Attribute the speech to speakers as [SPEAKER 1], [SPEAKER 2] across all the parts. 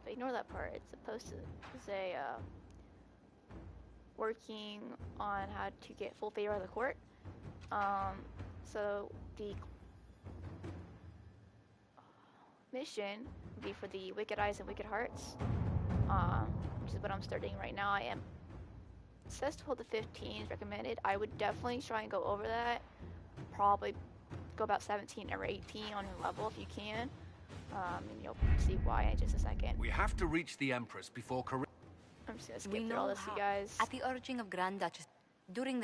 [SPEAKER 1] but ignore that part. It's supposed to say working on how to get full favor of the court. So the mission would be for the Wicked Eyes and Wicked Hearts, which is what I'm starting right now. I am says 12 to 15 is recommended. I would definitely try and go over that. Probably go about 17 or 18 on your level if you can. And you'll see why in just a second.
[SPEAKER 2] We have to reach the Empress before
[SPEAKER 1] I'm just gonna skip through all this, you guys.
[SPEAKER 3] At the urging of Grand Duchess, during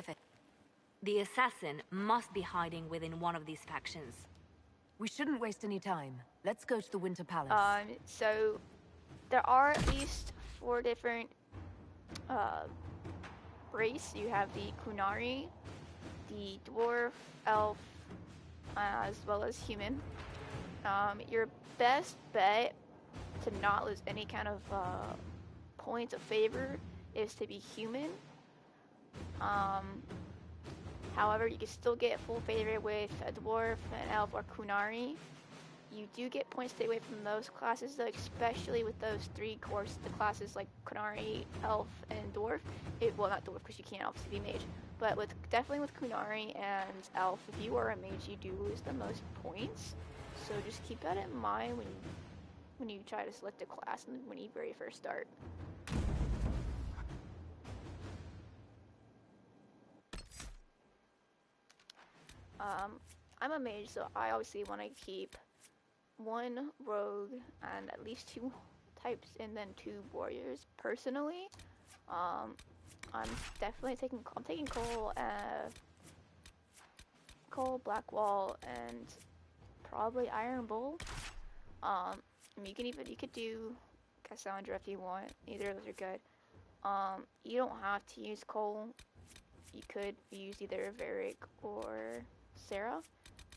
[SPEAKER 3] the assassin must be hiding within one of these factions.
[SPEAKER 4] We shouldn't waste any time. Let's go to the Winter Palace.
[SPEAKER 1] So there are at least 4 different race. You have the Kunari, the dwarf, elf, as well as human. Your best bet to not lose any kind of points of favor is to be human. However, you can still get full favor with a dwarf, an elf, or Kunari. You do get points to stay away from those classes, though, especially with those 3 courses, the classes like Kunari, elf, and dwarf. Well, not dwarf because you can't obviously be mage, but definitely with Kunari and elf, if you are a mage, you do lose the most points. So just keep that in mind when you try to select a class and when you very first start. I'm a mage, so I obviously want to keep 1 rogue and at least 2 types, and then 2 warriors. Personally, I'm definitely taking Cole, Blackwall, and probably Iron Bull. You could do Cassandra if you want. Either of those are good. You don't have to use Cole. You could use either Varric or Sarah.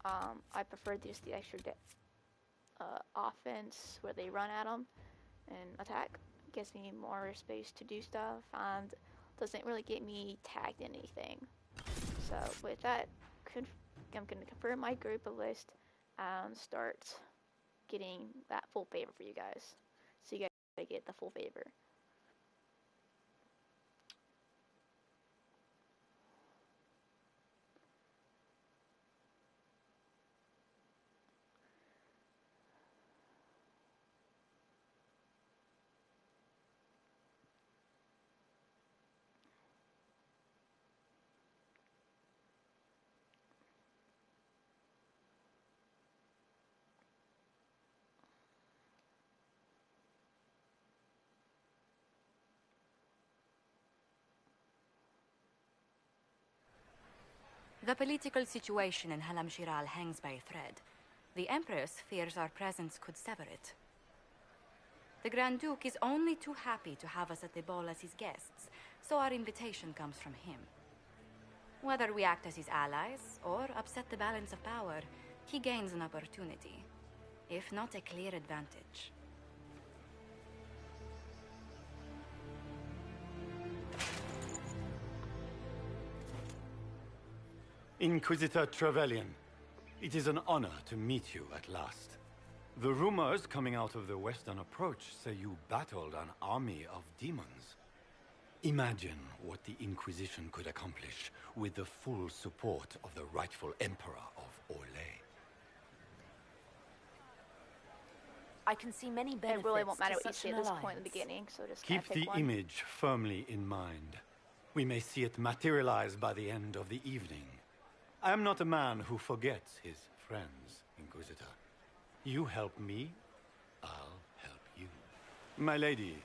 [SPEAKER 1] I prefer just the extra offense where they run at them and attack. It gives me more space to do stuff and doesn't really get me tagged in anything. So with that, I'm going to confirm my group list and start getting that full favor for you guys. So you guys get the full favor.
[SPEAKER 3] The political situation in Halam Shiral hangs by a thread. The Empress fears our presence could sever it. The Grand Duke is only too happy to have us at the ball as his guests, so our invitation comes from him. Whether we act as his allies or upset the balance of power, he gains an opportunity, if not a clear advantage.
[SPEAKER 5] Inquisitor Trevelyan, it is an honor to meet you at last. The rumors coming out of the Western Approach say you battled an army of demons. Imagine what the Inquisition could accomplish with the full support of the rightful Emperor of Orlais.
[SPEAKER 4] I can see many benefits.
[SPEAKER 1] It really won't matter what you
[SPEAKER 4] such
[SPEAKER 1] say
[SPEAKER 4] an
[SPEAKER 1] at this
[SPEAKER 4] alliance.
[SPEAKER 1] point in the beginning, so just
[SPEAKER 5] Keep
[SPEAKER 1] pick
[SPEAKER 5] the
[SPEAKER 1] one.
[SPEAKER 5] image firmly in mind. We may see it materialize by the end of the evening. I am not a man who forgets his friends, Inquisitor. You help me, I'll help you. My lady,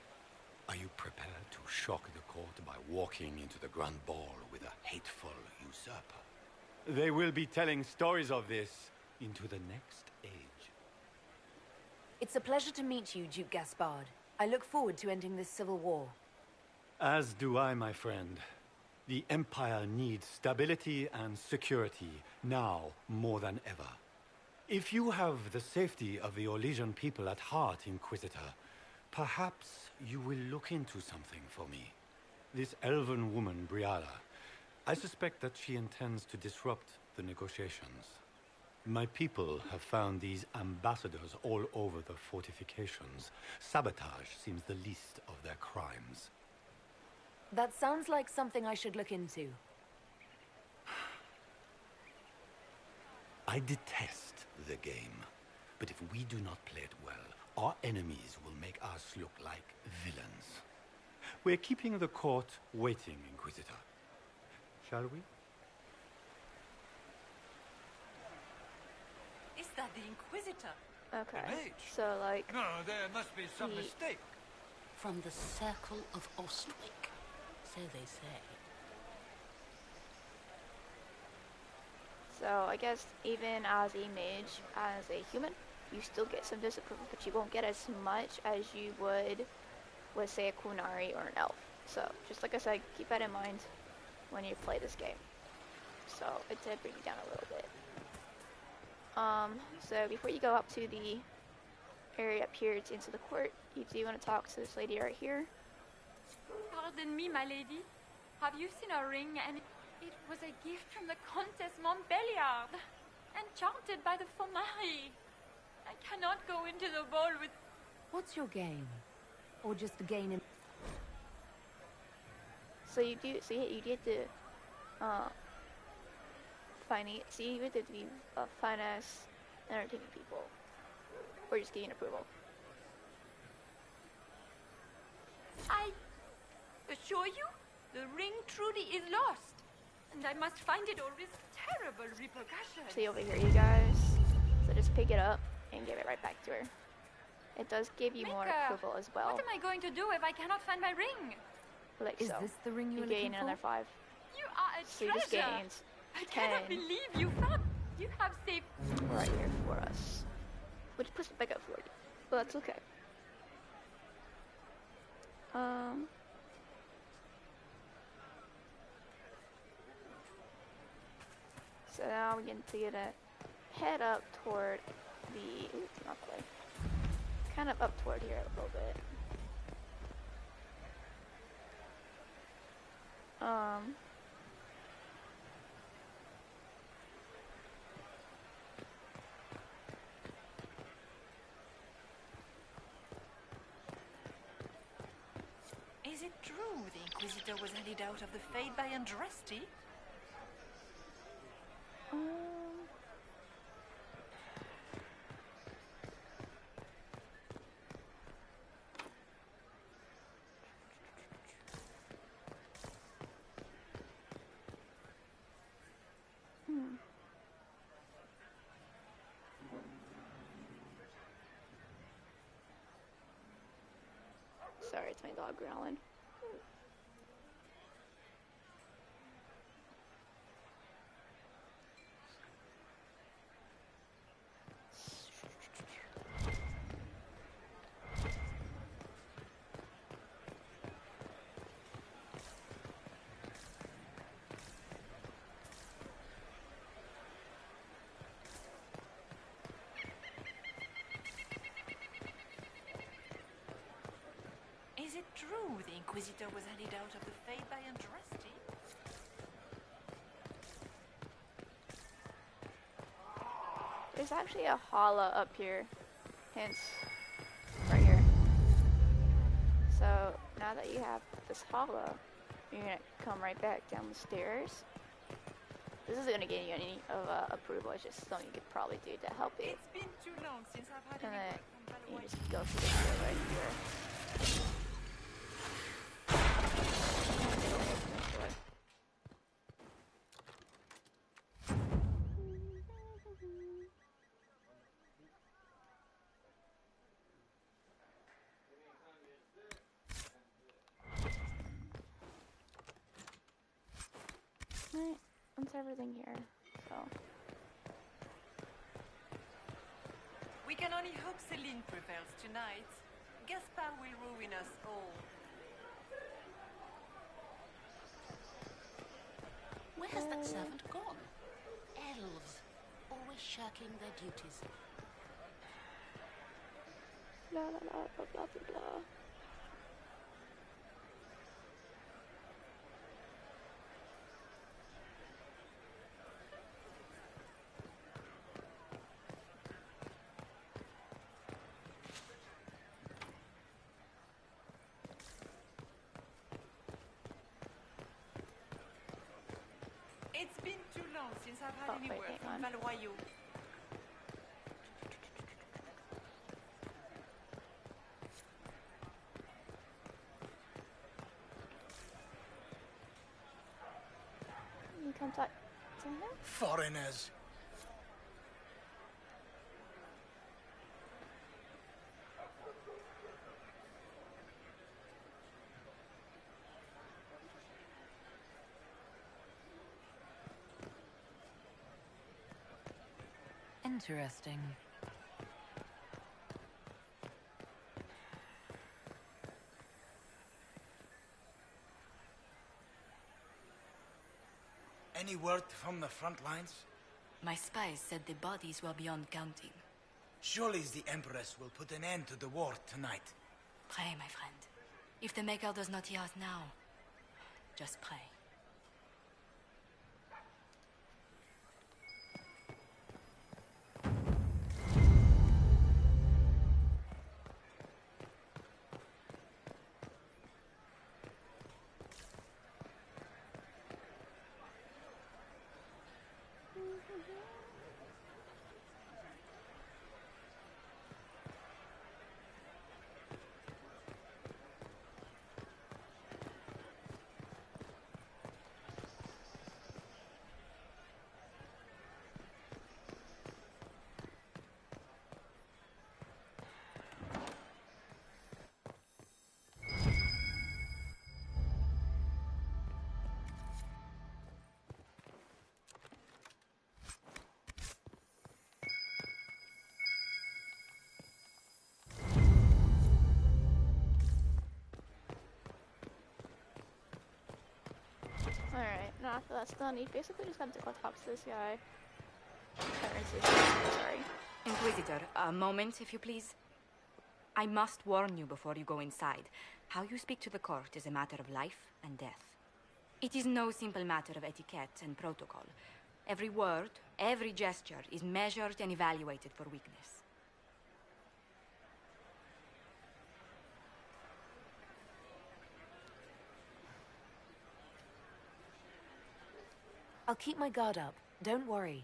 [SPEAKER 5] are you prepared to shock the court by walking into the Grand Ball with a hateful usurper? They will be telling stories of this into the next age.
[SPEAKER 4] It's a pleasure to meet you, Duke Gaspard. I look forward to ending this civil war.
[SPEAKER 5] As do I, my friend. The Empire needs stability and security, now more than ever. If you have the safety of the Orlesian people at heart, Inquisitor, perhaps you will look into something for me. This elven woman, Briala, I suspect that she intends to disrupt the negotiations. My people have found these ambassadors all over the fortifications. Sabotage seems the least of their crimes.
[SPEAKER 4] That sounds like something I should look into.
[SPEAKER 5] I detest the game, but if we do not play it well, our enemies will make us look like villains. We're keeping the court waiting, Inquisitor. Shall we?
[SPEAKER 6] Is that the Inquisitor?
[SPEAKER 1] Okay.
[SPEAKER 2] Mage?
[SPEAKER 1] So, like,
[SPEAKER 2] No, there must be some
[SPEAKER 1] He-
[SPEAKER 2] mistake.
[SPEAKER 7] From the Circle of Ostwick, so they say.
[SPEAKER 1] so I guess even as a mage, as a human, you still get some disapproval, but you won't get as much as you would with, say, a Kunari or an elf. So, just like I said, keep that in mind when you play this game. So, it did bring you down a little bit. So before you go up to the area up here to into the court, you do want to talk to this lady right here.
[SPEAKER 8] Pardon me, my lady. Have you seen a ring? And it was a gift from the Countess Montbelliard, enchanted by the Fomari. I cannot go into the ball with...
[SPEAKER 4] What's your game? Or just the gain in...
[SPEAKER 1] So you do, so you get to, you get to be finance and entertaining people, or just getting approval.
[SPEAKER 8] I assure you, the ring truly is lost, and I must find it or risk terrible repercussions.
[SPEAKER 1] See over here, you guys. So just pick it up and give it right back to her. It does give you more
[SPEAKER 8] Maker,
[SPEAKER 1] approval as well.
[SPEAKER 8] What am I going to do if I cannot find my ring?
[SPEAKER 1] Like
[SPEAKER 4] Is
[SPEAKER 1] so.
[SPEAKER 4] this the ring you
[SPEAKER 1] You
[SPEAKER 4] were
[SPEAKER 1] gain
[SPEAKER 4] looking
[SPEAKER 1] another
[SPEAKER 4] for?
[SPEAKER 1] 5.
[SPEAKER 8] You are a
[SPEAKER 1] So you just
[SPEAKER 8] treasure.
[SPEAKER 1] gained
[SPEAKER 8] I cannot
[SPEAKER 1] 10
[SPEAKER 8] believe you found... You have saved...
[SPEAKER 1] right here for us. Which puts it back up for you. But that's okay. So now we're going to head up toward the... Ooh, not that way. Kind of up toward here a little bit.
[SPEAKER 6] Is it true the Inquisitor was handed out of the Fade by Andraste?
[SPEAKER 1] Sorry, it's my dog growling.
[SPEAKER 6] Is it true the Inquisitor was handed out of the Fade by Andraste?
[SPEAKER 1] There's actually a holla up here, hence right here. So now that you have this holla, you're gonna come right back down the stairs. This isn't gonna get you any of approval. It's just something you could probably do to help it.
[SPEAKER 6] It's been too long since I've had
[SPEAKER 1] And
[SPEAKER 6] any
[SPEAKER 1] then
[SPEAKER 6] work from
[SPEAKER 1] you
[SPEAKER 6] Bellaway.
[SPEAKER 1] just go through this door right here. Right, that's everything here. So
[SPEAKER 6] We can only hope Celine prevails tonight. Gaspard will ruin us all.
[SPEAKER 7] Where has that servant gone? Elves, always shirking their duties.
[SPEAKER 1] blah blah blah blah blah blah blah.
[SPEAKER 6] long since I've had any
[SPEAKER 1] wait,
[SPEAKER 6] word
[SPEAKER 1] hang
[SPEAKER 6] from
[SPEAKER 1] on.
[SPEAKER 6] Valroyo.
[SPEAKER 1] You come talk to him?
[SPEAKER 9] Foreigners.
[SPEAKER 4] Interesting.
[SPEAKER 9] Any word from the front lines?
[SPEAKER 3] My spies said the bodies were beyond counting.
[SPEAKER 9] Surely the Empress will put an end to the war tonight.
[SPEAKER 3] Pray, my friend. If the Maker does not hear us now, just pray.
[SPEAKER 1] Alright, now after that's done, you basically just have to go talk to this guy. Sorry.
[SPEAKER 3] Inquisitor, a moment, if you please. I must warn you before you go inside. How you speak to the court is a matter of life and death. It is no simple matter of etiquette and protocol. Every word, every gesture is measured and evaluated for weakness.
[SPEAKER 4] I'll keep my guard up. Don't worry.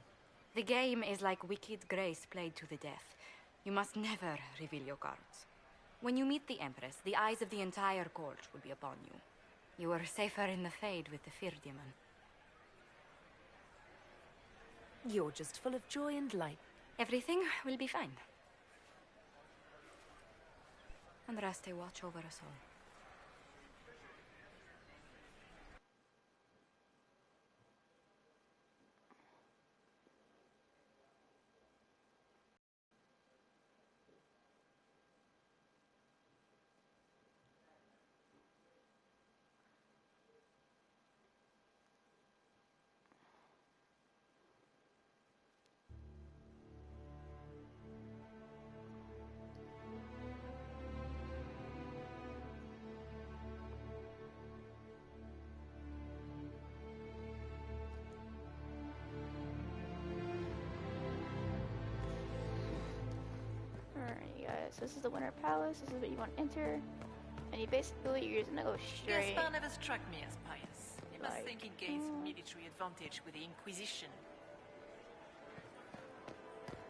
[SPEAKER 3] The game is like Wicked Grace played to the death. You must never reveal your cards. When you meet the Empress, the eyes of the entire court will be upon you. You are safer in the Fade with the Fear Demon.
[SPEAKER 4] You're just full of joy and light.
[SPEAKER 3] Everything will be fine. Andraste, watch over us all.
[SPEAKER 1] Alright, you guys, this is the Winter Palace, this is what you want to enter. And you basically, you're just gonna go straight.
[SPEAKER 6] Gaspar never struck me as pious. He must
[SPEAKER 1] Like,
[SPEAKER 6] think he gains military advantage with the Inquisition.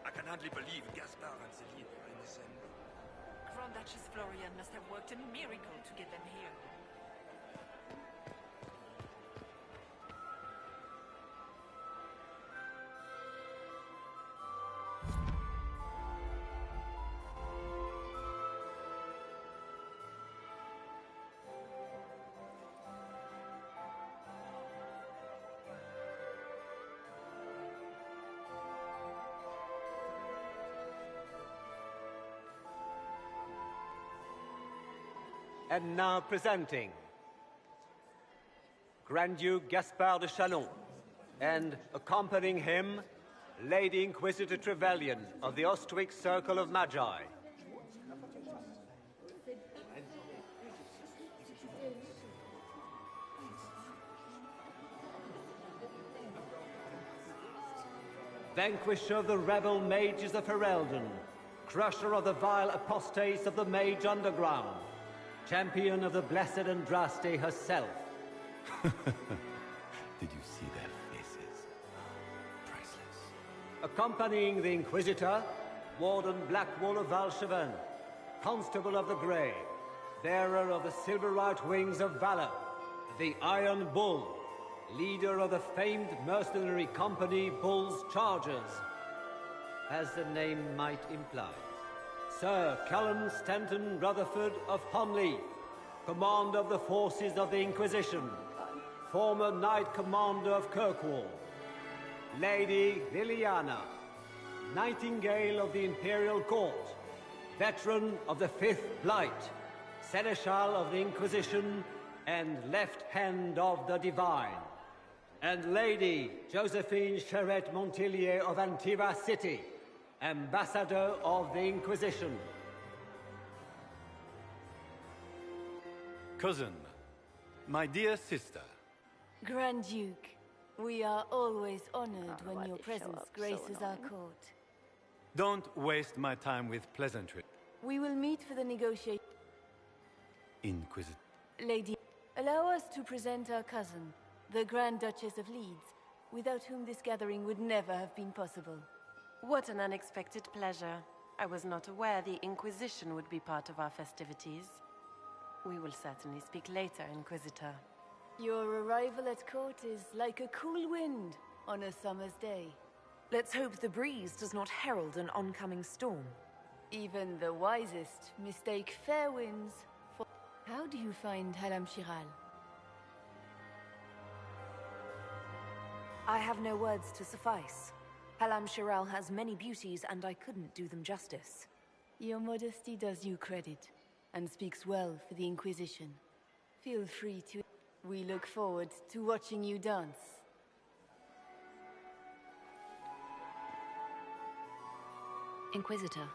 [SPEAKER 2] I can hardly believe Gaspar and Celine are in the same room.
[SPEAKER 6] Grand Duchess Florian must have worked a miracle to get them here.
[SPEAKER 10] And now presenting Grand Duke Gaspard de Chalon, and accompanying him, Lady Inquisitor Trevelyan of the Ostwick Circle of Magi. Vanquisher of the rebel mages of Ferelden, crusher of the vile apostates of the Mage Underground, champion of the blessed Andraste herself.
[SPEAKER 5] Did you see their faces?
[SPEAKER 10] Accompanying the Inquisitor, Warden Blackwall of Valcheven, Constable of the Grey, bearer of the silver-right wings of valor, the Iron Bull, leader of the famed mercenary company Bull's Chargers. As the name might imply, Sir Callum Stanton Rutherford of Honleaf, commander of the forces of the Inquisition, former Knight Commander of Kirkwall, Lady Liliana, Nightingale of the Imperial Court, veteran of the Fifth Blight, Seneschal of the Inquisition, and Left Hand of the Divine, and Lady Josephine Charette Montillier of Antiva City, Ambassador of the Inquisition.
[SPEAKER 5] Cousin, my dear sister.
[SPEAKER 11] Grand Duke, we are always honored when your presence graces our court.
[SPEAKER 5] Don't waste my time with pleasantry.
[SPEAKER 11] We will meet for the negotiation.
[SPEAKER 5] Inquisitor.
[SPEAKER 11] Lady, allow us to present our cousin, the Grand Duchess of Leeds, without whom this gathering would never have been possible.
[SPEAKER 12] What an unexpected pleasure. I was not aware the Inquisition would be part of our festivities. We will certainly speak later, Inquisitor.
[SPEAKER 11] Your arrival at court is like a cool wind on a summer's day.
[SPEAKER 4] Let's hope the breeze does not herald an oncoming storm.
[SPEAKER 11] Even the wisest mistake fair winds for... How do you find Halam Shiral?
[SPEAKER 4] I have no words to suffice. Halam Shiral has many beauties, and I couldn't do them justice.
[SPEAKER 11] Your modesty does you credit, and speaks well for the Inquisition. Feel free to... We look forward to watching you dance.
[SPEAKER 13] Inquisitor,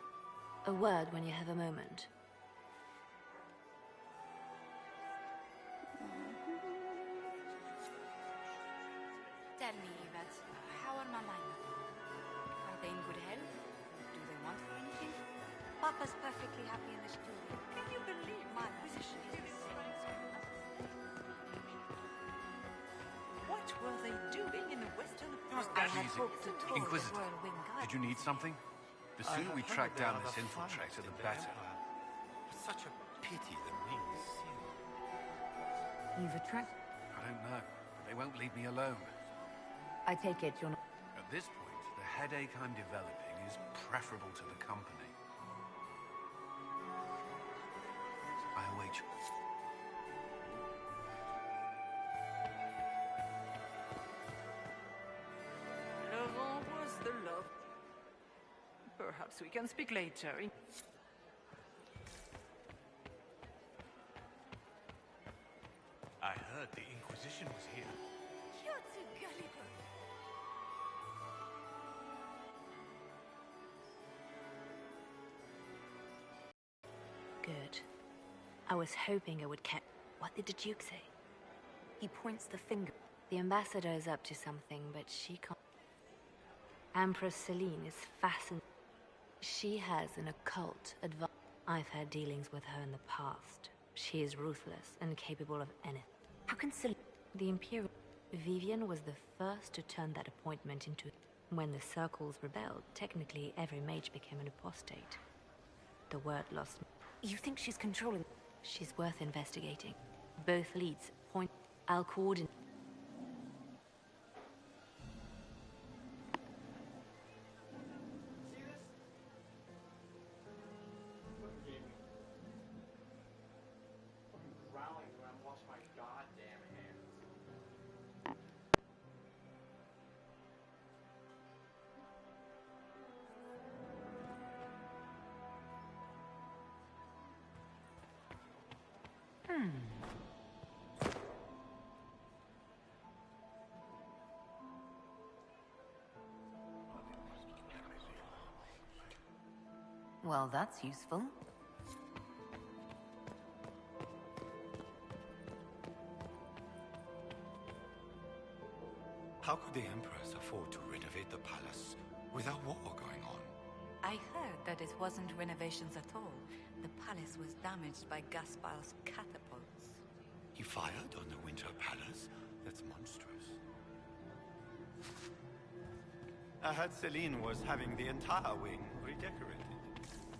[SPEAKER 13] a word when you have a moment.
[SPEAKER 3] Tell me, Yvette, how are my men? Are they in good health? Do they want for anything? Papa's perfectly happy in the studio. Can you believe my position is the same?
[SPEAKER 6] What were they doing in the western...
[SPEAKER 2] Inquisitor, did you need something? The sooner we track down this infiltrator, the better.
[SPEAKER 5] Such a pity the wings seal.
[SPEAKER 4] You've attracted...
[SPEAKER 2] I don't know, but they won't leave me alone.
[SPEAKER 4] I take it you're not...
[SPEAKER 2] At this point, the headache I'm developing is preferable to the company. I await you.
[SPEAKER 6] Laurent was the love. Perhaps we can speak later.
[SPEAKER 2] I heard the Inquisition was here.
[SPEAKER 3] You're too gullible.
[SPEAKER 13] Good. I was hoping it would catch... What did the Duke say?
[SPEAKER 4] He points the finger.
[SPEAKER 13] The ambassador is up to something, but she can't... Empress Celine is fascinated. She has an occult advantage. I've had dealings with her in the past. She is ruthless and capable of anything.
[SPEAKER 4] How can Celine...
[SPEAKER 13] The Imperial... Vivian was the first to turn that appointment into... When the Circles rebelled, technically every mage became an apostate. The word lost...
[SPEAKER 4] You think she's controlling...
[SPEAKER 13] She's worth investigating. Both leads point... I'll coordinate...
[SPEAKER 4] Well, that's useful.
[SPEAKER 5] How could the Empress afford to renovate the palace without war going on?
[SPEAKER 3] I heard that it wasn't renovations at all. The palace was damaged by Gaspar's catapults.
[SPEAKER 5] He fired on the Winter Palace? That's monstrous. I heard Celine was having the entire wing redecorated,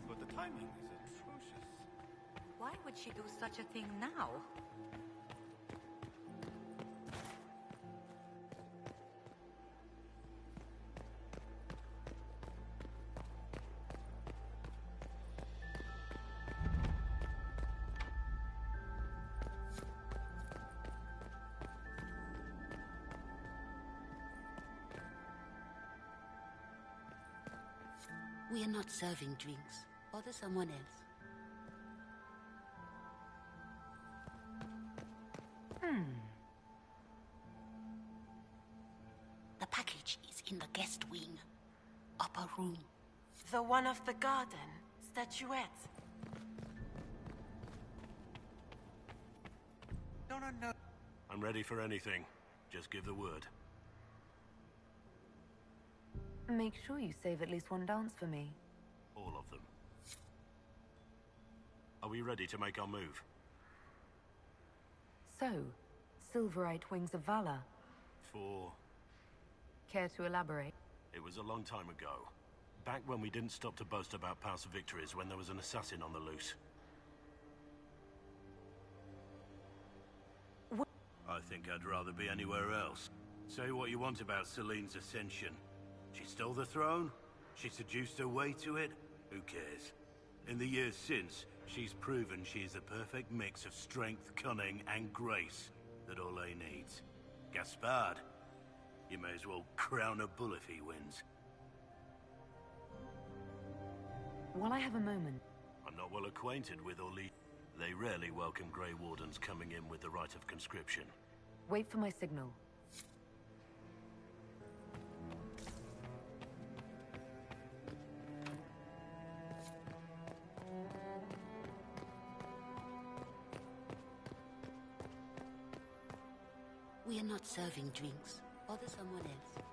[SPEAKER 5] but the timing is atrocious.
[SPEAKER 3] Why would she do such a thing now?
[SPEAKER 7] We are not serving drinks. Bother someone else. The package is in the guest wing. Upper room.
[SPEAKER 12] The one of the garden. Statuette.
[SPEAKER 2] No.
[SPEAKER 14] I'm ready for anything. Just give the word.
[SPEAKER 4] Make sure you save at least one dance for me.
[SPEAKER 14] All of them. Are we ready to make our move?
[SPEAKER 4] So, Silverite Wings of Valor.
[SPEAKER 14] For...
[SPEAKER 4] Care to elaborate?
[SPEAKER 14] It was a long time ago. Back when we didn't stop to boast about past victories when there was an assassin on the loose. I think I'd rather be anywhere else. Say what you want about Celine's ascension. She stole the throne? She seduced her way to it? Who cares? In the years since, she's proven she is a perfect mix of strength, cunning, and grace that Orlais needs. Gaspard, you may as well crown a bull if he wins.
[SPEAKER 4] While I have a moment...
[SPEAKER 14] I'm not well acquainted with Orlais. They rarely welcome Grey Wardens coming in with the right of conscription.
[SPEAKER 4] Wait for my signal.
[SPEAKER 7] We are not serving drinks. Bother someone else.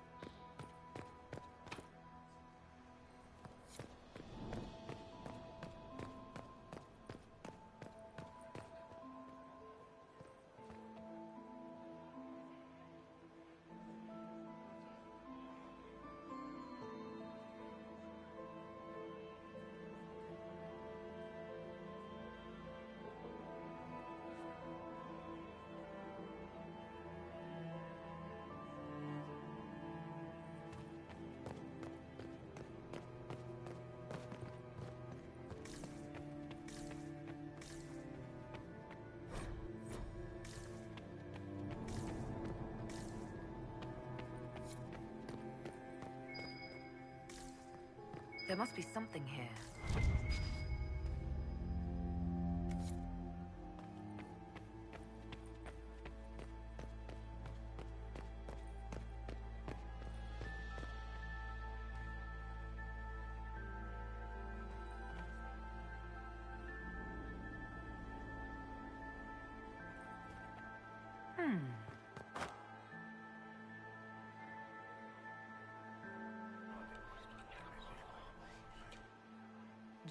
[SPEAKER 4] There must be something here.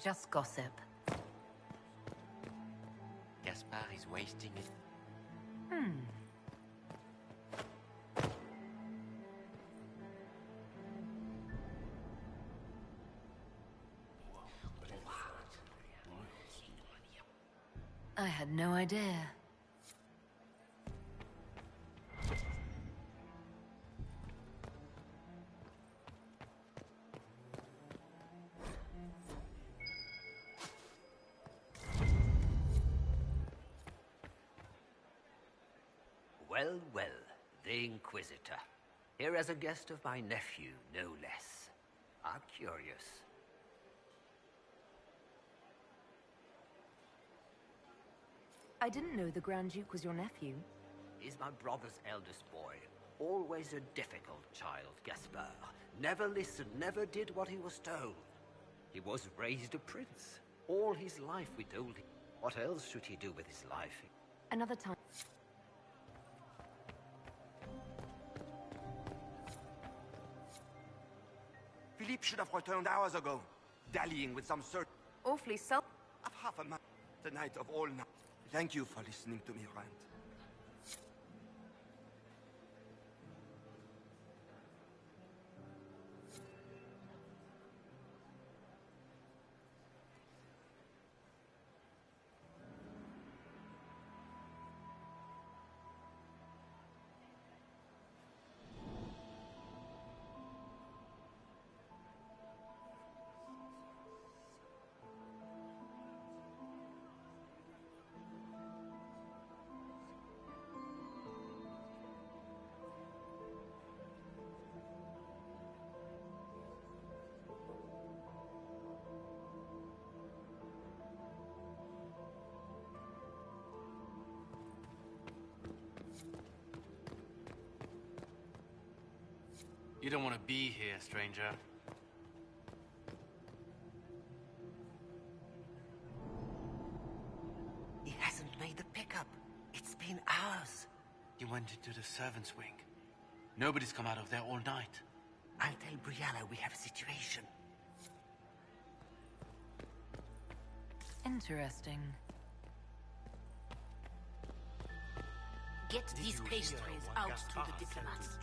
[SPEAKER 4] Just gossip.
[SPEAKER 15] Gaspard is wasting it.
[SPEAKER 4] I had no idea.
[SPEAKER 16] Well, the Inquisitor. Here as a guest of my nephew, no less. I'm curious.
[SPEAKER 4] I didn't know the Grand Duke was your nephew.
[SPEAKER 16] He's my brother's eldest boy. Always a difficult child, Gaspard. Never listened, never did what he was told. He was raised a prince. All his life we told him. What else should he do with his life?
[SPEAKER 4] Another time.
[SPEAKER 17] Philippe should have returned hours ago, dallying with some sort
[SPEAKER 4] Awfully self...
[SPEAKER 17] of half a man tonight of all night. Thank you for listening to me rant.
[SPEAKER 2] You don't want to be here, stranger.
[SPEAKER 16] He hasn't made the pickup. It's been hours.
[SPEAKER 2] He went into the servants' wing. Nobody's come out of there all night.
[SPEAKER 16] I'll tell Briella we have a situation.
[SPEAKER 4] Interesting.
[SPEAKER 7] Get these pastries out to the diplomats.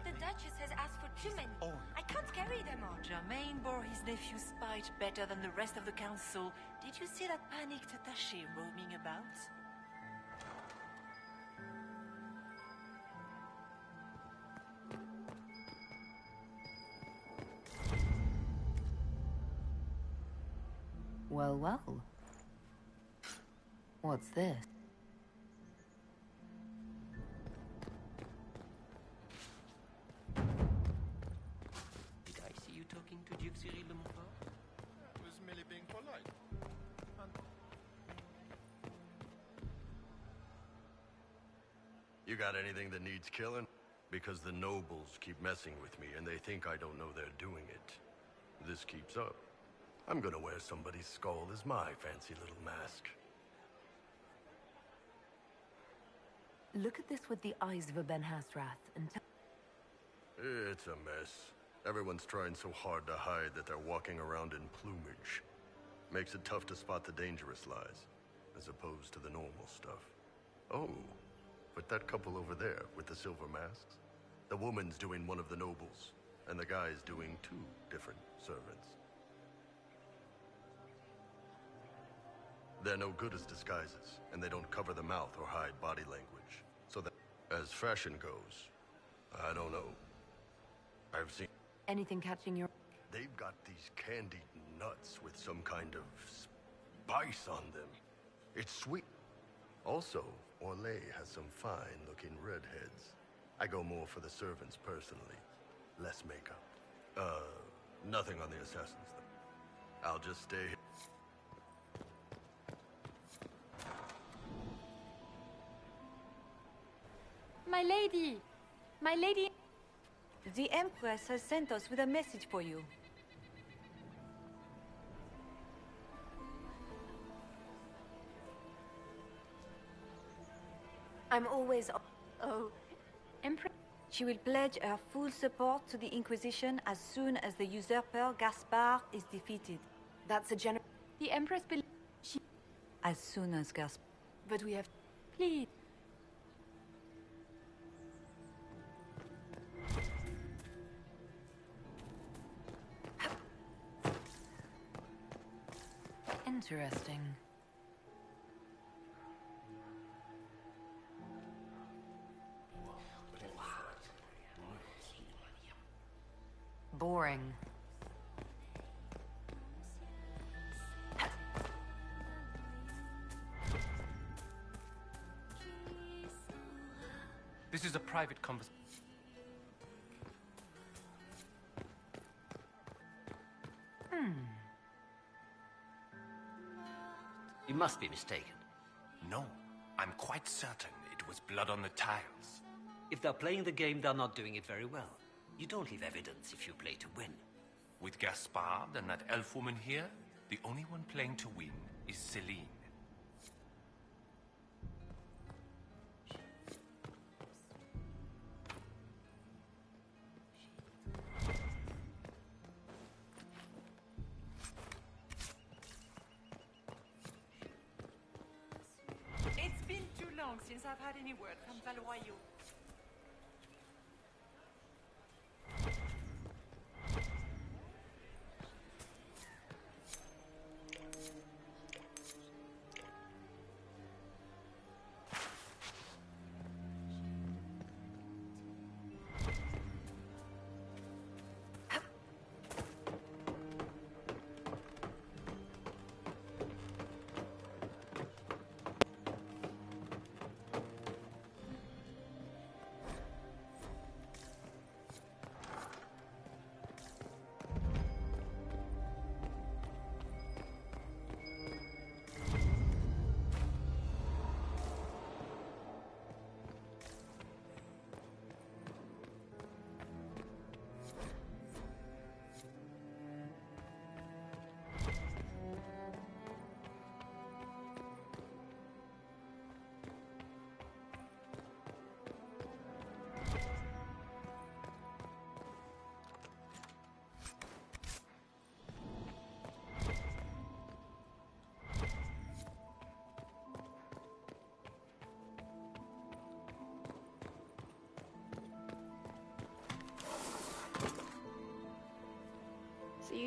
[SPEAKER 8] The Duchess has asked for too many. I can't carry them all.
[SPEAKER 6] Germain bore his nephew's spite better than the rest of the council. Did you see that panicked attaché roaming about?
[SPEAKER 4] Well, well. What's this?
[SPEAKER 15] Did I see you talking to Duke Cyril de Montfort?
[SPEAKER 18] I was merely being polite.
[SPEAKER 19] You got anything that needs killing? Because the nobles keep messing with me and they think I don't know they're doing it. This keeps up, I'm gonna wear somebody's skull as my fancy little mask.
[SPEAKER 4] Look at this with the eyes of a Ben Hasrath and tell...
[SPEAKER 19] It's a mess. Everyone's trying so hard to hide that they're walking around in plumage. Makes it tough to spot the dangerous lies, as opposed to the normal stuff. Oh, but that couple over there with the silver masks? The woman's doing one of the nobles, and the guy's doing two different servants. They're no good as disguises, and they don't cover the mouth or hide body language. So that, as fashion goes, I don't know. I've seen...
[SPEAKER 4] Anything catching your...
[SPEAKER 19] They've got these candied nuts with some kind of spice on them. It's sweet. Also, Orlais has some fine-looking redheads. I go more for the servants personally. Less makeup. Nothing on the assassins, though. I'll just stay here.
[SPEAKER 8] My lady! My lady!
[SPEAKER 20] The Empress has sent us with a message for you.
[SPEAKER 4] I'm always...
[SPEAKER 8] Oh, Empress...
[SPEAKER 20] She will pledge her full support to the Inquisition as soon as the usurper Gaspard is defeated.
[SPEAKER 4] That's a general...
[SPEAKER 8] The Empress believes she...
[SPEAKER 20] As soon as Gaspard...
[SPEAKER 4] But we have...
[SPEAKER 8] Please.
[SPEAKER 4] Interesting. Boring.
[SPEAKER 21] This is a private conversation.
[SPEAKER 16] You must be mistaken.
[SPEAKER 21] No, I'm quite certain it was blood on the tiles.
[SPEAKER 16] If they're playing the game, they're not doing it very well. You don't leave evidence if you play to win.
[SPEAKER 21] With Gaspard and that elf woman here, the only one playing to win is Celine.
[SPEAKER 6] It's been too long since I've had any word from Valroyo.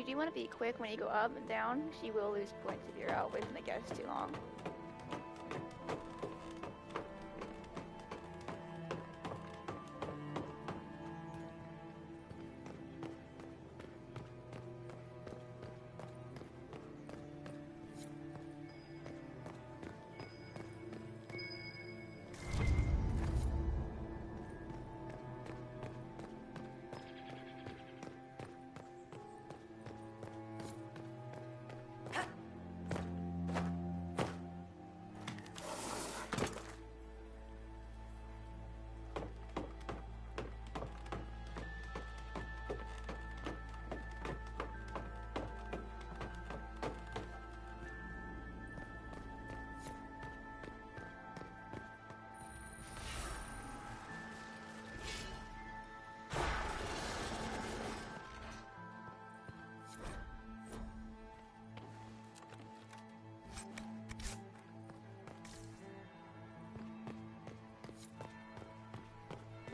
[SPEAKER 1] you do want to be quick when you go up and down. She will lose points if you're out within the guest too long.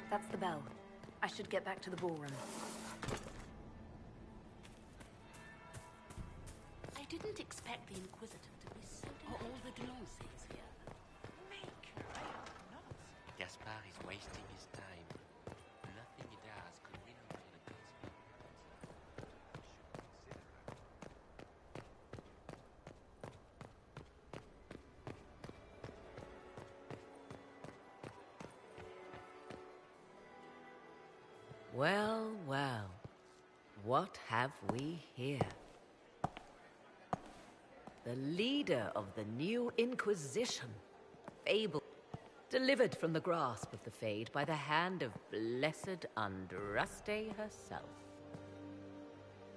[SPEAKER 4] That's the bell. I should get back to the ballroom.
[SPEAKER 7] I didn't expect the Inquisitor to be so all the Delancey's here.
[SPEAKER 15] Maker, I hope not. Gaspard is wasting his time. Nothing he does could win over the gods.
[SPEAKER 9] Well, well. What have we here? The leader of the new Inquisition. Fable. Delivered from the grasp of the Fade by the hand of blessed Andraste herself.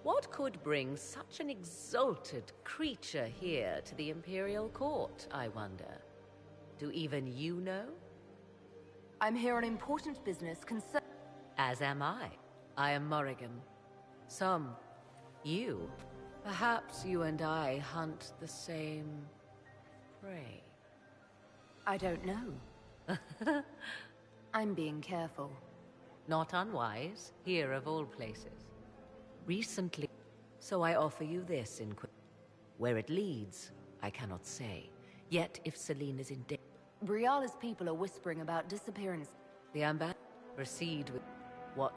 [SPEAKER 9] What could bring such an exalted creature here to the Imperial Court, I wonder? Do even you know?
[SPEAKER 4] I'm here on important business concern.
[SPEAKER 9] As am I. I am Morrigan. You. Perhaps you and I hunt the same prey.
[SPEAKER 4] I don't know. I'm being careful.
[SPEAKER 9] Not unwise, here of all places. Recently, so I offer you this in where it leads, I cannot say. Yet if Celine is in danger,
[SPEAKER 4] Briala's people are whispering about disappearance.
[SPEAKER 9] The ambassador proceed with what?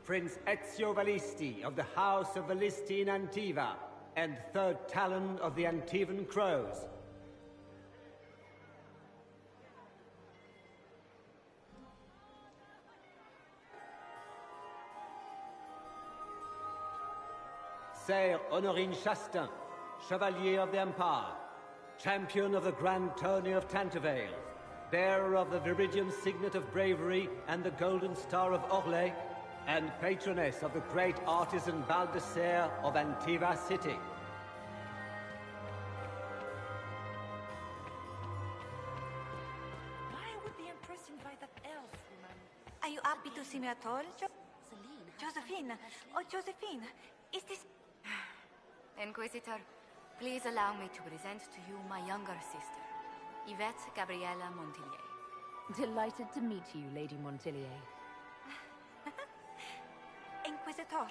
[SPEAKER 10] Prince Ezio Valisti of the House of Valisti in Antiva, and third Talon of the Antivan Crows. Sire Honorine Chastain, Chevalier of the Empire, Champion of the Grand Tourney of Tantervale, bearer of the Viridian Signet of Bravery and the Golden Star of Orlais, and patroness of the great artisan Baldassare of Antiva City.
[SPEAKER 6] Why would the Empress invite that elf woman?
[SPEAKER 20] Are you happy to see me at all, Josephine? Oh, Josephine, is this...
[SPEAKER 3] Inquisitor, please allow me to present to you my younger sister, Yvette Gabriella Montillier.
[SPEAKER 4] Delighted to meet you, Lady Montillier.
[SPEAKER 20] Inquisitor,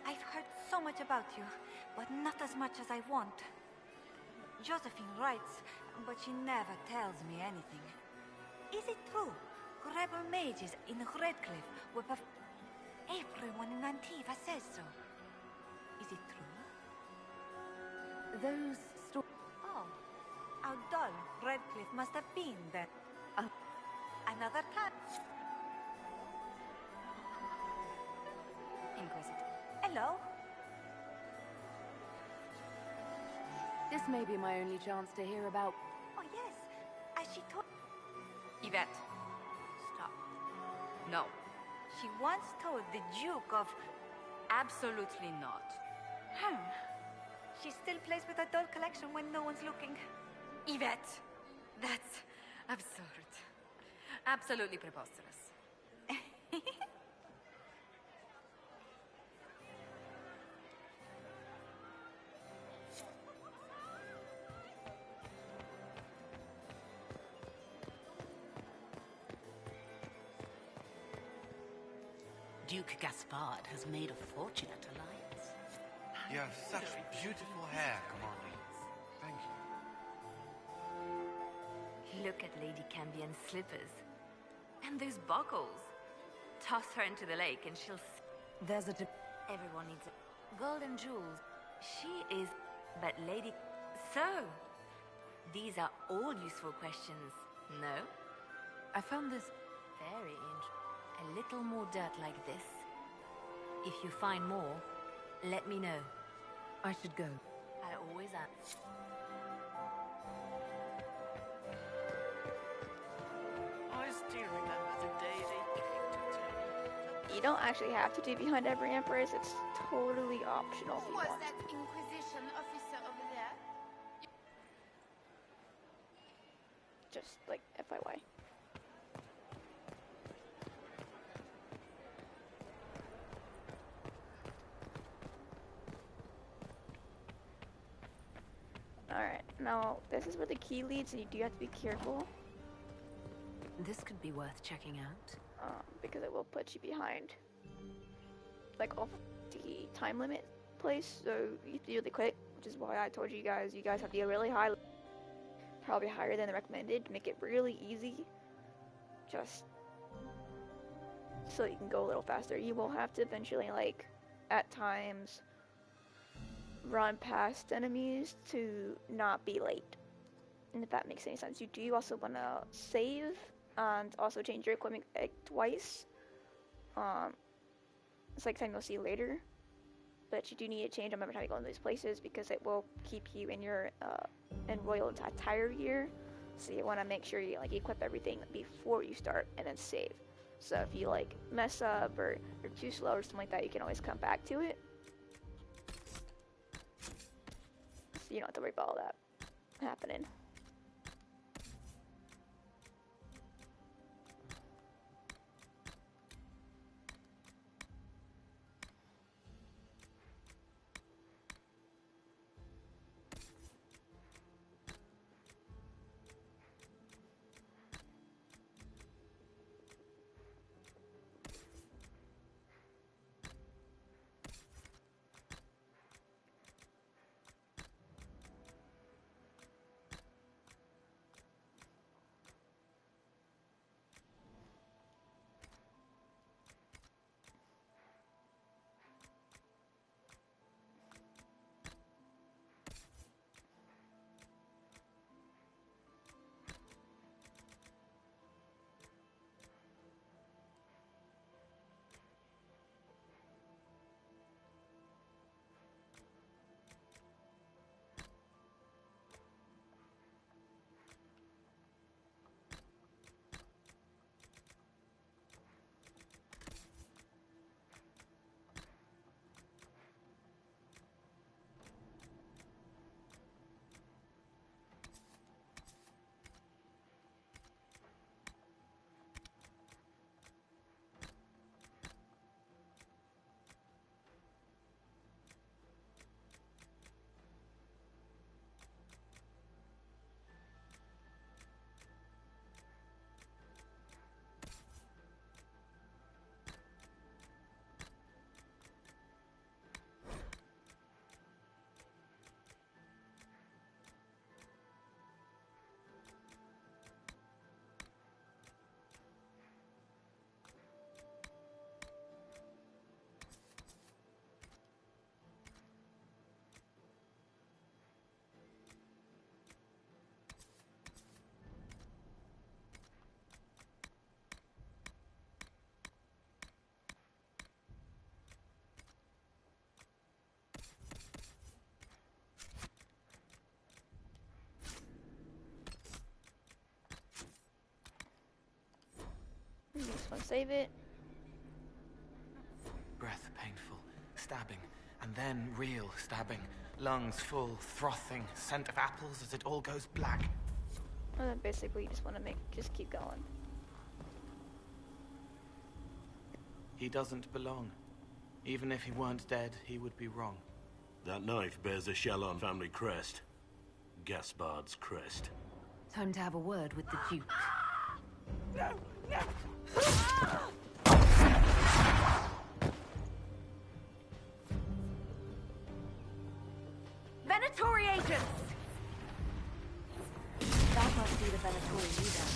[SPEAKER 20] I've heard so much about you, but not as much as I want. Josephine writes, but she never tells me anything. Is it true? Rebel mages in Redcliffe were everyone in Antiva says so. Is it true?
[SPEAKER 4] Those stories...
[SPEAKER 20] Oh, how dull Redcliffe must have been then. Another time.
[SPEAKER 3] Inquisitor.
[SPEAKER 20] Hello?
[SPEAKER 4] This may be my only chance to hear about...
[SPEAKER 20] Oh, yes. As she told...
[SPEAKER 3] Yvette, stop. No.
[SPEAKER 20] She once told the Duke of...
[SPEAKER 3] Absolutely not.
[SPEAKER 20] She still plays with a doll collection when no one's looking.
[SPEAKER 3] Yvette, that's absurd. Absolutely preposterous.
[SPEAKER 7] Duke Gaspard has made a fortunate alliance.
[SPEAKER 2] You have such beautiful hair, Commander. Thank you.
[SPEAKER 13] Look at Lady Cambion's slippers. And those buckles. Toss her into the lake and she'll...
[SPEAKER 4] There's a...
[SPEAKER 13] Everyone needs a... Golden jewels. She is... But Lady... So... These are all useful questions, no?
[SPEAKER 4] I found this...
[SPEAKER 13] Very interesting. A little more dirt like this. If you find more, let me know.
[SPEAKER 4] I should go.
[SPEAKER 13] I always am.
[SPEAKER 6] I still remember the day they tricked to tell me.
[SPEAKER 1] You don't actually have to do Behind Every Empress. It's totally optional if you want.
[SPEAKER 20] that Inquisition officer over there?
[SPEAKER 1] Just like FYI. Alright, now this is where the key leads, and you do have to be careful.
[SPEAKER 4] This could be worth checking out.
[SPEAKER 1] Because it will put you behind, like, off the time limit place, so you have to be really quick, which is why I told you guys have to be really high, probably higher than the recommended, to make it really easy, just so you can go a little faster. You will have to eventually, like, at times, run past enemies to not be late, and if that makes any sense. You do also want to save and also change your equipment twice. It's like something you'll see later, but you do need to change them every time you go into these places because it will keep you in your in royal attire gear. So you want to make sure you like equip everything before you start and then save. So if you like mess up or you're too slow or something like that, you can always come back to it. So you don't have to worry about all that happening. You just want to save it.
[SPEAKER 11] Breath painful, stabbing, and then real stabbing. Lungs full, frothing, scent of apples as it all goes black.
[SPEAKER 1] And then basically you just want to just keep going.
[SPEAKER 11] He doesn't belong. Even if he weren't dead, he would be wrong.
[SPEAKER 14] That knife bears a Shallon family crest. Gaspard's crest.
[SPEAKER 4] Time to have a word with the Duke. see the Venatori leader.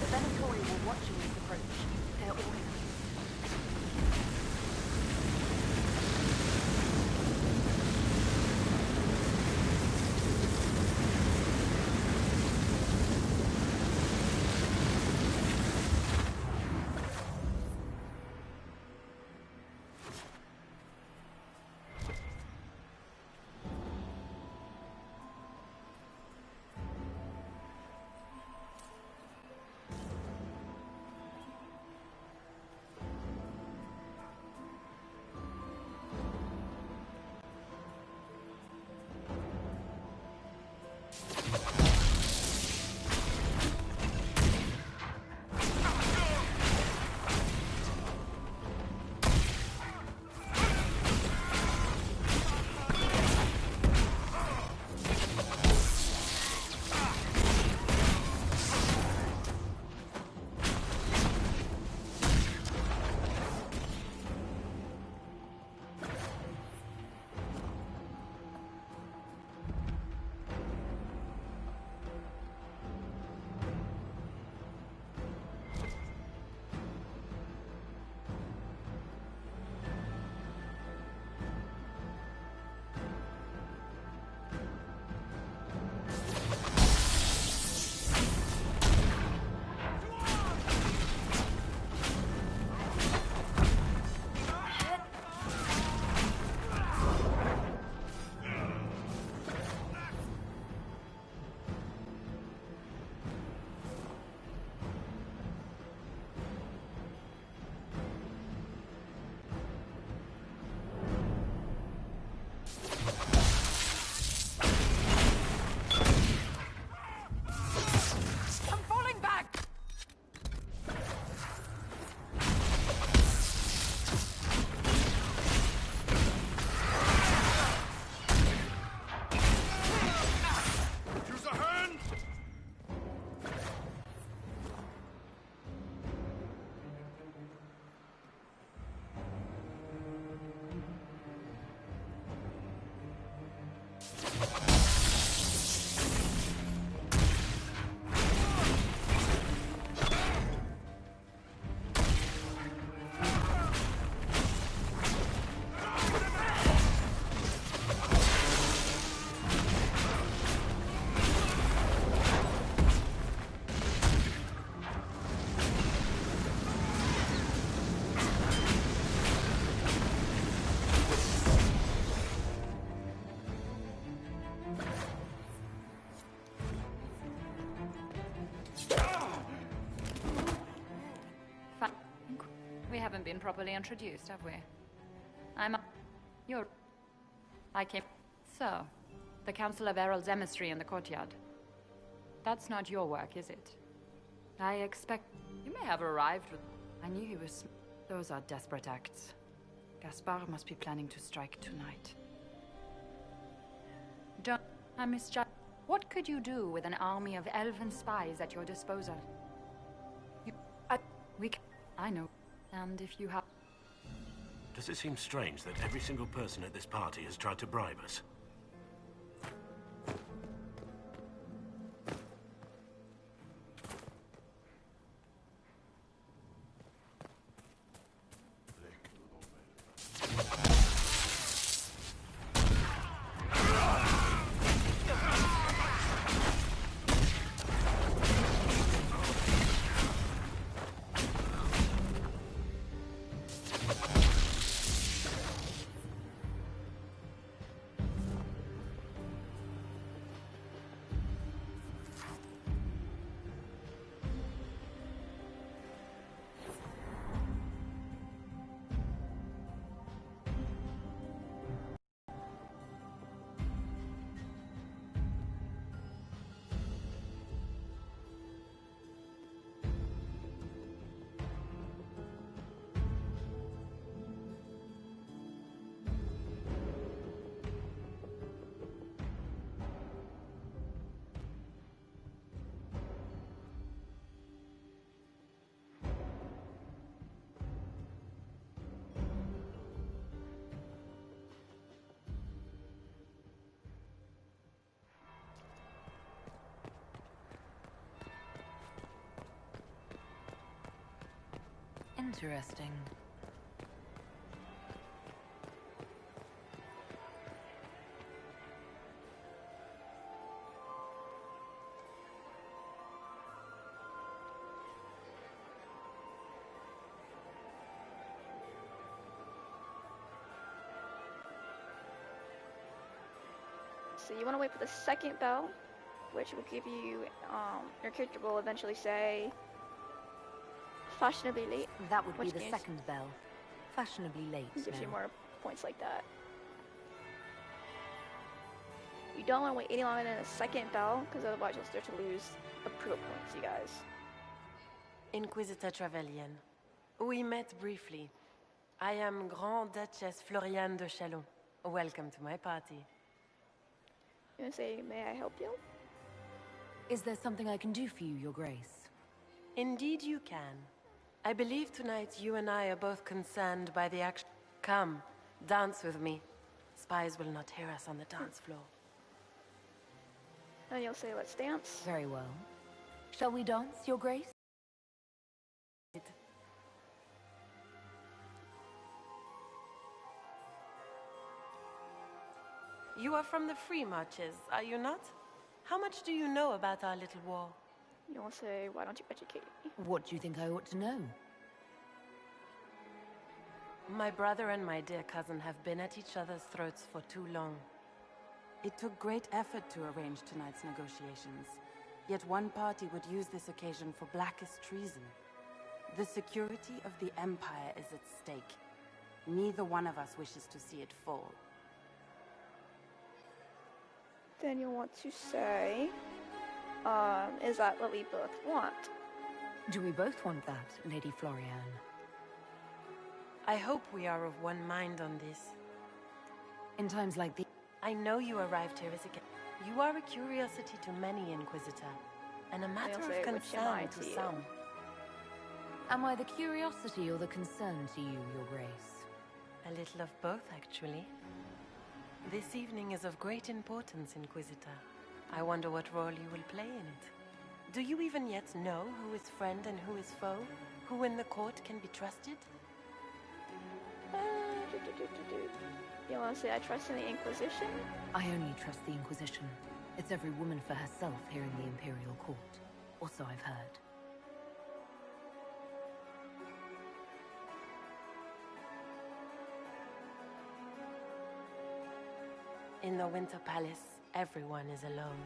[SPEAKER 4] The Venatori were watching this approach. They're organized.
[SPEAKER 8] We haven't been properly introduced, have we? I came... So, the Council of Herald's emissary in the courtyard. That's not your work, is it? I expect... You may have arrived with... I knew he was... Those are desperate acts. Gaspard must be planning to strike tonight. I misjudged. What could you do with an army of elven spies at your disposal? I know. And if you have...
[SPEAKER 5] Does it seem strange that every single person at this party has tried to bribe us?
[SPEAKER 4] Interesting.
[SPEAKER 1] So you want to wait for the second bell, which will give you, your character will eventually say, fashionably late.
[SPEAKER 13] That would be
[SPEAKER 1] which
[SPEAKER 13] the
[SPEAKER 1] gives-
[SPEAKER 13] second bell. Fashionably late.
[SPEAKER 1] Gives you
[SPEAKER 13] now.
[SPEAKER 1] more points like that. You don't want to wait any longer than the second bell, because otherwise you'll start to lose approval points, you guys.
[SPEAKER 12] Inquisitor Trevelyan. We met briefly. I am Grand Duchess Floriane de Chalon. Welcome to my party.
[SPEAKER 1] You want to say, may I help you?
[SPEAKER 4] Is there something I can do for you, Your Grace?
[SPEAKER 12] Indeed you can. I believe tonight you and I are both concerned by the action. Come, dance with me. Spies will not hear us on the dance floor.
[SPEAKER 1] And you'll say, let's dance.
[SPEAKER 4] Very well. Shall we dance, Your Grace?
[SPEAKER 12] You are from the Free Marches, are you not? How much do you know about our little war?
[SPEAKER 1] You'll say, why don't you educate me?
[SPEAKER 4] What do you think I ought to know?
[SPEAKER 12] My brother and my dear cousin have been at each other's throats for too long.
[SPEAKER 22] It took great effort to arrange tonight's negotiations. Yet one party would use this occasion for blackest treason. The security of the Empire is at stake. Neither one of us wishes to see it fall.
[SPEAKER 1] Then you'll want to say, is that what we both want?
[SPEAKER 4] Do we both want that, Lady Floriane?
[SPEAKER 12] I hope we are of one mind on this.
[SPEAKER 4] In times like these...
[SPEAKER 12] I know you arrived here as a guest. You are a curiosity to many, Inquisitor, and a matter of concern to some.
[SPEAKER 4] Am I the curiosity or the concern to you, Your Grace?
[SPEAKER 12] A little of both, actually. This evening is of great importance, Inquisitor. I wonder what role you will play in it. Do you even yet know who is friend and who is foe? Who in the court can be trusted?
[SPEAKER 1] You want to say I trust in the Inquisition?
[SPEAKER 4] I only trust the Inquisition. It's every woman for herself here in the Imperial Court. Or so I've heard.
[SPEAKER 12] In the Winter Palace, everyone is alone.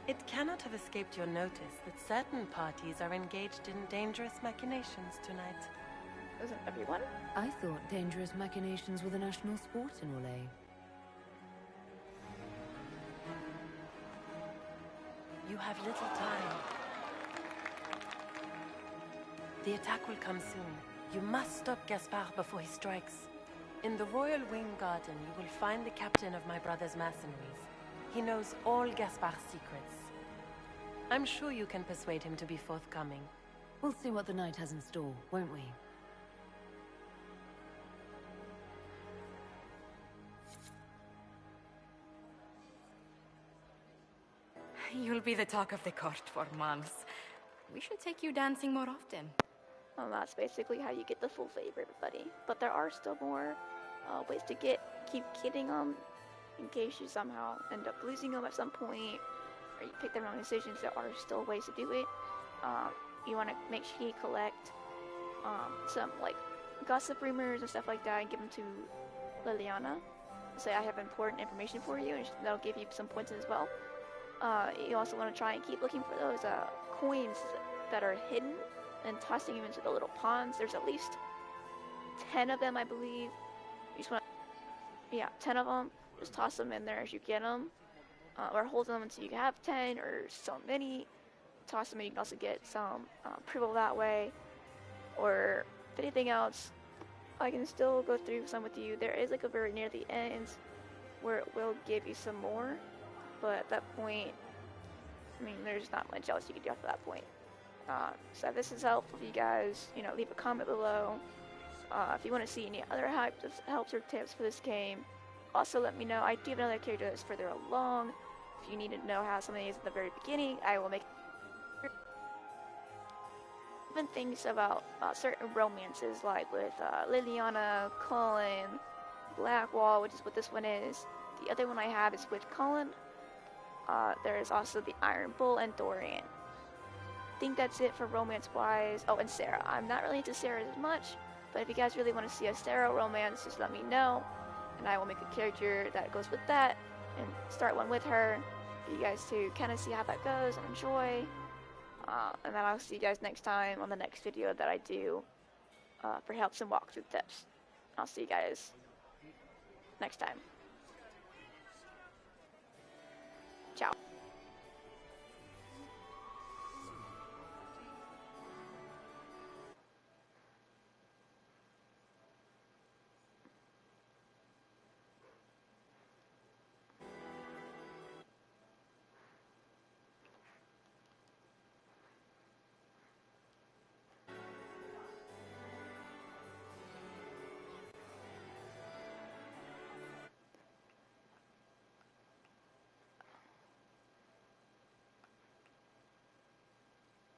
[SPEAKER 12] It cannot have escaped your notice that certain parties are engaged in dangerous machinations tonight.
[SPEAKER 1] Isn't everyone?
[SPEAKER 4] I thought dangerous machinations were the national sport in Orlais.
[SPEAKER 12] You have little time. The attack will come soon. You must stop Gaspard before he strikes. In the Royal Wing Garden, you will find the captain of my brother's mercenaries. He knows all Gaspard's secrets. I'm sure you can persuade him to be forthcoming.
[SPEAKER 4] We'll see what the night has in store, won't we?
[SPEAKER 3] You'll be the talk of the court for months. We should take you dancing more often.
[SPEAKER 1] Well, that's basically how you get the full favor, everybody. But there are still more ways to keep getting them in case you somehow end up losing them at some point, or you pick the wrong decisions. There are still ways to do it. You want to make sure you collect some like gossip rumors and stuff like that, and give them to Liliana. Say I have important information for you, and that'll give you some points as well. You also want to try and keep looking for those coins that are hidden and tossing them into the little ponds. There's at least 10 of them, I believe. You just want to, 10 of them. Just toss them in there as you get them, or hold them until you have 10 or so many. Toss them, and you can also get some approval that way. Or if anything else, I can still go through some with you. There is like a very near the end where it will give you some more. But at that point, I mean, there's not much else you can do after that point. So if this is helpful for you guys, leave a comment below. If you want to see any other helps or tips for this game, also let me know. I do have another character that's further along. If you need to know how something is at the very beginning, I will make even things about certain romances, like with Liliana, Cullen, Blackwall, which is what this one is. The other one I have is with Cullen. There is also the Iron Bull and Dorian. I think that's it for romance-wise. Oh, and Sarah. I'm not really into Sarah as much, but if you guys really want to see a Sarah romance, just let me know, and I will make a character that goes with that, and start one with her, for you guys to kind of see how that goes and enjoy. And then I'll see you guys next time on the next video that I do for helps and walkthrough tips. I'll see you guys next time.